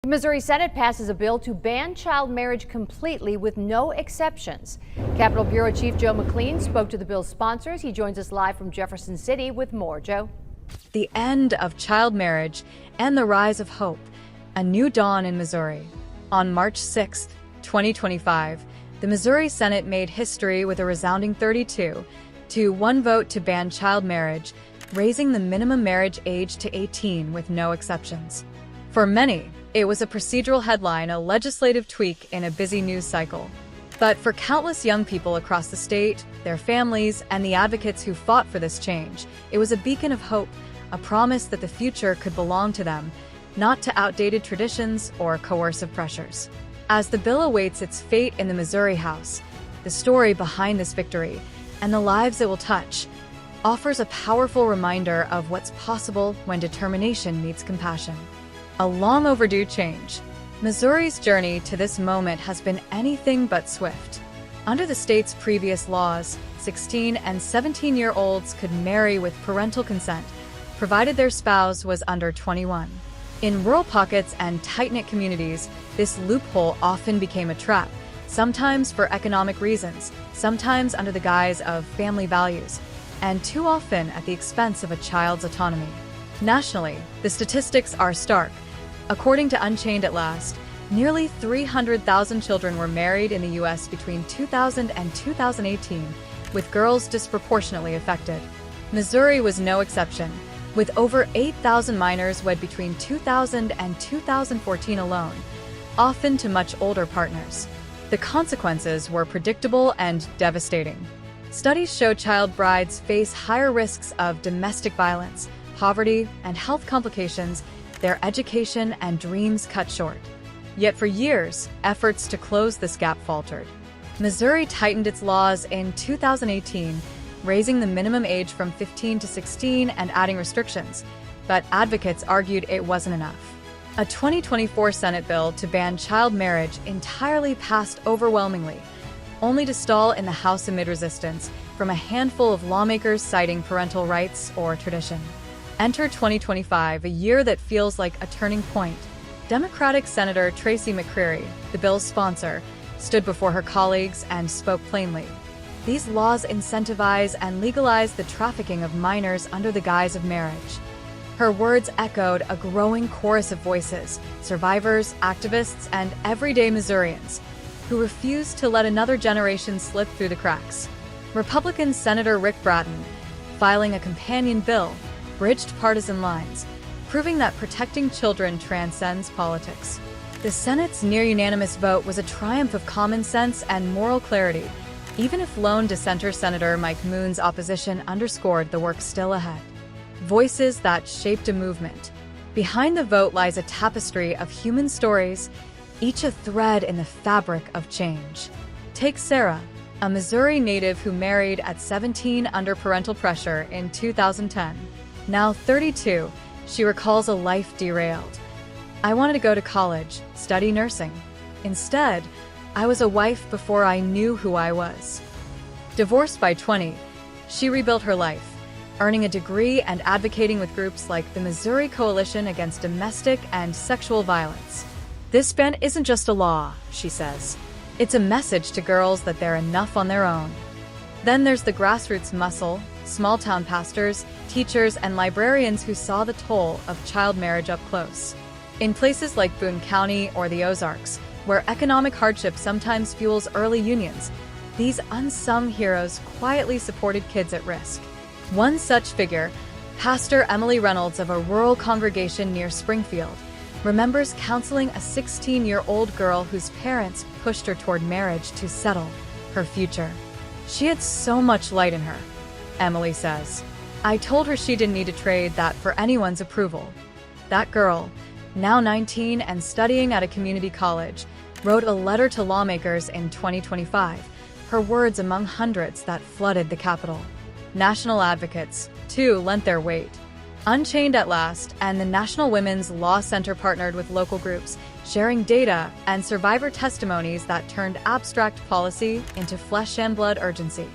The Missouri Senate passes a bill to ban child marriage completely with no exceptions. Capitol Bureau Chief Joe McLean spoke to the bill's sponsors. He joins us live from Jefferson City with more. Joe? The end of child marriage and the rise of hope. A new dawn in Missouri. On March 6, 2025, the Missouri Senate made history with a resounding 32-1 vote to ban child marriage, raising the minimum marriage age to 18 with no exceptions. For many, it was a procedural headline, a legislative tweak in a busy news cycle. But for countless young people across the state, their families, and the advocates who fought for this change, it was a beacon of hope, a promise that the future could belong to them, not to outdated traditions or coercive pressures. As the bill awaits its fate in the Missouri House, the story behind this victory, and the lives it will touch, offers a powerful reminder of what's possible when determination meets compassion. A long overdue change. Missouri's journey to this moment has been anything but swift. Under the state's previous laws, 16 and 17-year-olds could marry with parental consent, provided their spouse was under 21. In rural pockets and tight-knit communities, this loophole often became a trap, sometimes for economic reasons, sometimes under the guise of family values, and too often at the expense of a child's autonomy. Nationally, the statistics are stark. According to Unchained at Last, nearly 300,000 children were married in the U.S. between 2000 and 2018, with girls disproportionately affected. Missouri was no exception, with over 8,000 minors wed between 2000 and 2014 alone, often to much older partners. The consequences were predictable and devastating. Studies show child brides face higher risks of domestic violence, poverty, and health complications, their education and dreams cut short. Yet for years, efforts to close this gap faltered. Missouri tightened its laws in 2018, raising the minimum age from 15 to 16 and adding restrictions, but advocates argued it wasn't enough. A 2024 Senate bill to ban child marriage entirely passed overwhelmingly, only to stall in the House amid resistance from a handful of lawmakers citing parental rights or tradition. Enter 2025, a year that feels like a turning point. Democratic Senator Tracy McCreary, the bill's sponsor, stood before her colleagues and spoke plainly. These laws incentivize and legalize the trafficking of minors under the guise of marriage. Her words echoed a growing chorus of voices, survivors, activists, and everyday Missourians, who refused to let another generation slip through the cracks. Republican Senator Rick Bratton, filing a companion bill, bridged partisan lines, proving that protecting children transcends politics. The Senate's near-unanimous vote was a triumph of common sense and moral clarity, even if lone dissenter Senator Mike Moon's opposition underscored the work still ahead. Voices that shaped a movement. Behind the vote lies a tapestry of human stories, each a thread in the fabric of change. Take Sarah, a Missouri native who married at 17 under parental pressure in 2010. Now 32, she recalls a life derailed. I wanted to go to college, study nursing. Instead, I was a wife before I knew who I was. Divorced by 20, she rebuilt her life, earning a degree and advocating with groups like the Missouri Coalition Against Domestic and Sexual Violence. This ban isn't just a law, she says. It's a message to girls that they're enough on their own. Then there's the grassroots muscle, small-town pastors, teachers, and librarians who saw the toll of child marriage up close. In places like Boone County or the Ozarks, where economic hardship sometimes fuels early unions, these unsung heroes quietly supported kids at risk. One such figure, Pastor Emily Reynolds of a rural congregation near Springfield, remembers counseling a 16-year-old girl whose parents pushed her toward marriage to settle her future. She had so much light in her, Emily says. I told her she didn't need to trade that for anyone's approval. That girl, now 19 and studying at a community college, wrote a letter to lawmakers in 2025, her words among hundreds that flooded the Capitol. National advocates, too, lent their weight. Unchained at Last and the National Women's Law Center partnered with local groups, sharing data and survivor testimonies that turned abstract policy into flesh and blood urgency.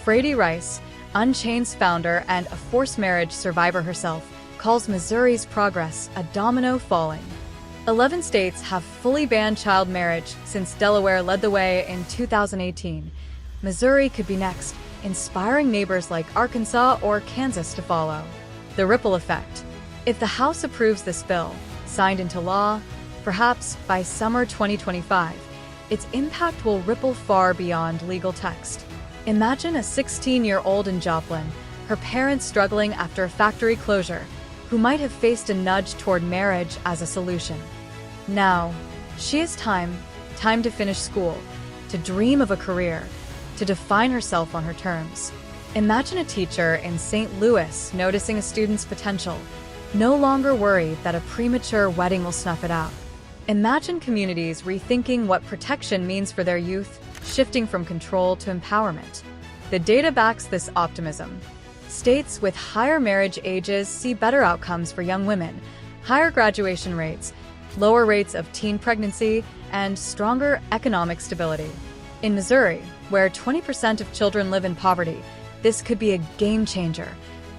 Frady Rice, Unchained's founder and a forced marriage survivor herself, calls Missouri's progress a domino falling. 11 states have fully banned child marriage since Delaware led the way in 2018. Missouri could be next, inspiring neighbors like Arkansas or Kansas to follow. The ripple effect. If the House approves this bill, signed into law, perhaps by summer 2025, its impact will ripple far beyond legal text. Imagine a 16-year-old in Joplin, her parents struggling after a factory closure, who might have faced a nudge toward marriage as a solution. Now, she has time to finish school, to dream of a career, to define herself on her terms. Imagine a teacher in St. Louis noticing a student's potential, no longer worried that a premature wedding will snuff it out. Imagine communities rethinking what protection means for their youth, shifting from control to empowerment. The data backs this optimism. States with higher marriage ages see better outcomes for young women, higher graduation rates, lower rates of teen pregnancy, and stronger economic stability. In Missouri, where 20% of children live in poverty, this could be a game changer,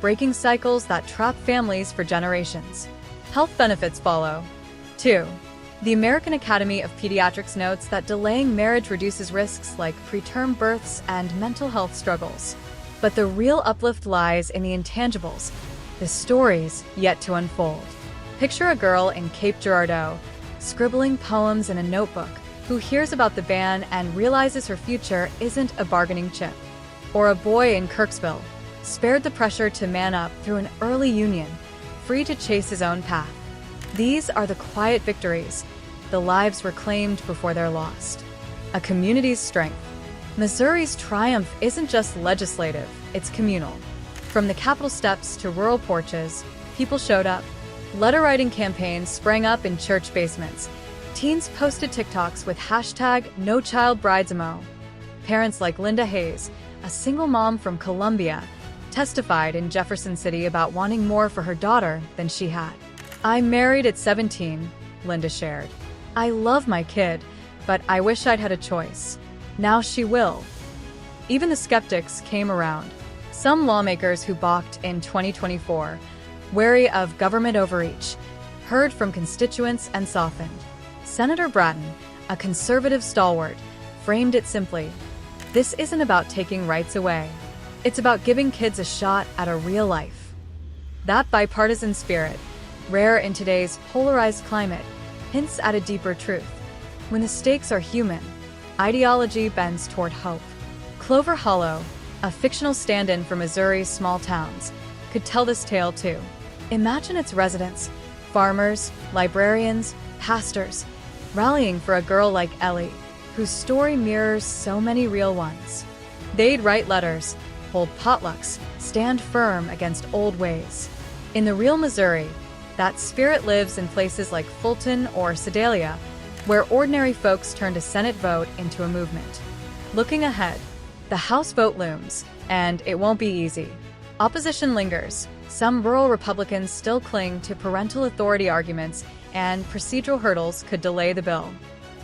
breaking cycles that trap families for generations. Health benefits follow. 2. The American Academy of Pediatrics notes that delaying marriage reduces risks like preterm births and mental health struggles. But the real uplift lies in the intangibles, the stories yet to unfold. Picture a girl in Cape Girardeau, scribbling poems in a notebook, who hears about the ban and realizes her future isn't a bargaining chip. Or a boy in Kirksville, spared the pressure to man up through an early union, free to chase his own path. These are the quiet victories, the lives reclaimed before they're lost. A community's strength. Missouri's triumph isn't just legislative, it's communal. From the Capitol steps to rural porches, people showed up. Letter-writing campaigns sprang up in church basements. Teens posted TikToks with #NoChildBridesMo. Parents like Linda Hayes, a single mom from Columbia, testified in Jefferson City about wanting more for her daughter than she had. "I married at 17, Linda shared. "I love my kid, but I wish I'd had a choice. Now she will." Even the skeptics came around. Some lawmakers who balked in 2024, wary of government overreach, heard from constituents and softened. Senator Bratton, a conservative stalwart, framed it simply: this isn't about taking rights away. It's about giving kids a shot at a real life. That bipartisan spirit, rare in today's polarized climate, hints at a deeper truth. When the stakes are human, ideology bends toward hope. Clover Hollow, a fictional stand-in for Missouri's small towns, could tell this tale too. Imagine its residents, farmers, librarians, pastors, rallying for a girl like Ellie, whose story mirrors so many real ones. They'd write letters, hold potlucks, stand firm against old ways. In the real Missouri, that spirit lives in places like Fulton or Sedalia, where ordinary folks turned a Senate vote into a movement. Looking ahead, the House vote looms, and it won't be easy. Opposition lingers. Some rural Republicans still cling to parental authority arguments, and procedural hurdles could delay the bill.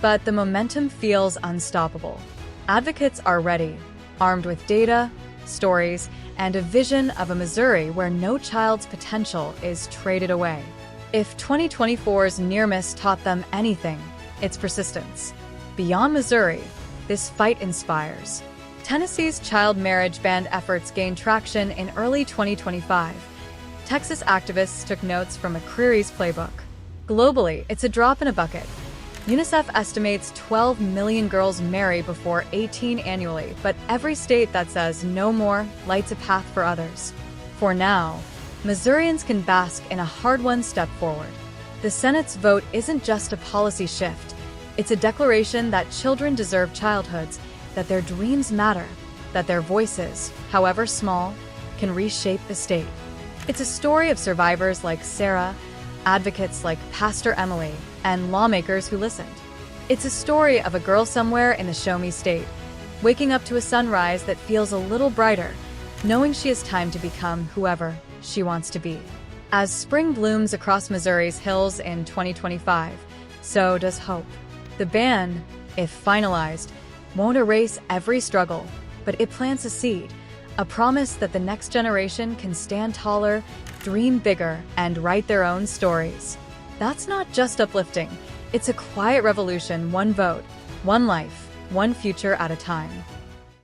But the momentum feels unstoppable. Advocates are ready, armed with data, stories, and a vision of a Missouri where no child's potential is traded away. If 2024's near miss taught them anything, it's persistence. Beyond Missouri, this fight inspires. Tennessee's child marriage ban efforts gained traction in early 2025. Texas activists took notes from McCreary's playbook. Globally, it's a drop in a bucket. UNICEF estimates 12 million girls marry before 18 annually, but every state that says no more lights a path for others. For now, Missourians can bask in a hard-won step forward. The Senate's vote isn't just a policy shift. It's a declaration that children deserve childhoods, that their dreams matter, that their voices, however small, can reshape the state. It's a story of survivors like Sarah, advocates like Pastor Emily, and lawmakers who listened. It's a story of a girl somewhere in the Show Me State, waking up to a sunrise that feels a little brighter, knowing she has time to become whoever she wants to be. As spring blooms across Missouri's hills in 2025, so does hope. The ban, if finalized, won't erase every struggle, but it plants a seed, a promise that the next generation can stand taller, dream bigger, and write their own stories. That's not just uplifting. It's a quiet revolution, one vote, one life, one future at a time.